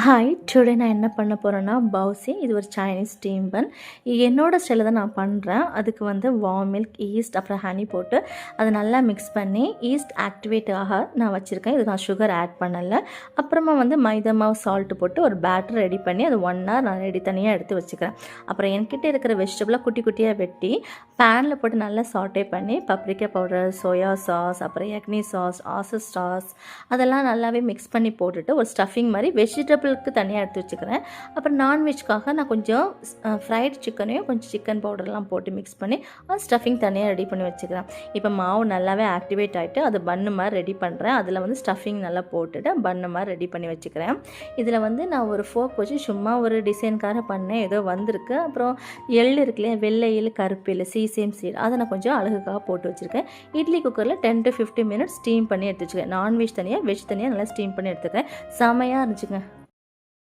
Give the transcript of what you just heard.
Hi today நான் என்ன பண்ண போகிறேன்னா பவுசி இது ஒரு சைனீஸ் ஸ்டீம் பன் என்னோடய ஸ்டைலில் தான் நான் பண்ணுறேன். அதுக்கு வந்து வார்ம் மில்க் ஈஸ்ட் அப்புறம் ஹனி போட்டு அதை நல்லா மிக்ஸ் பண்ணி ஈஸ்ட் ஆக்டிவேட் ஆக நான் வச்சுருக்கேன். இது நான் சுகர் ஆட் பண்ணலை. அப்புறமா வந்து மைதா மாவு சால்ட்டு போட்டு ஒரு பேட்டர் ரெடி பண்ணி அது 1 hour நான் தனியாக எடுத்து வச்சுக்கிறேன். அப்புறம் என்கிட்ட இருக்கிற வெஜிடபிளாக குட்டி குட்டியாக வெட்டி பேனில் போட்டு நல்லா சாட்டே பண்ணி பப்ரிக்கா பவுடர், சோயா சாஸ், அப்புறம் எக்னி சாஸ், ஆசஸ் சாஸ் அதெல்லாம் நல்லாவே மிக்ஸ் பண்ணி போட்டுட்டு ஒரு ஸ்டஃபிங் மாதிரி வெஜிடபிளுக்கு தனியாக எடுத்து வச்சுக்கிறேன். அப்புறம் நான்வெஜ்க்காக நான் கொஞ்சம் ஃப்ரைட் சிக்கனையும் கொஞ்சம் சிக்கன் பவுடர்லாம் போட்டு மிக்ஸ் பண்ணி ஸ்டஃபிங் தனியாக ரெடி பண்ணி வச்சுக்கிறேன். இப்போ மாவு நல்லாவே ஆக்டிவேட் ஆகிட்டு அது பன்னு மாதிரி ரெடி பண்ணுறேன். அதில் வந்து ஸ்டஃபிங் நல்லா போட்டுட்டு பன்னு மாதிரி ரெடி பண்ணி வச்சுக்கிறேன். இதில் வந்து நான் ஒரு ஃபோக் வச்சு சும்மா ஒரு டிசைனுக்காக பண்ணேன், ஏதோ வந்திருக்கு. அப்புறம் எள் இருக்கு இல்லையா, வெள்ளை எள், கருப்பு எள், சீசேம் சீட் அதை நான் கொஞ்சம் அழகுக்காக போட்டு வச்சுருக்கேன். இட்லி குக்கரில் 10 to 15 minutes ஸ்டீம் பண்ணி எடுத்து வச்சுக்கிறேன். நான்வெஜ் தனியாக வெஜ் தனியாக நல்லா ஸ்டீம் பண்ணி எடுத்துக்கிறேன். செமையாக இருந்துச்சுங்க.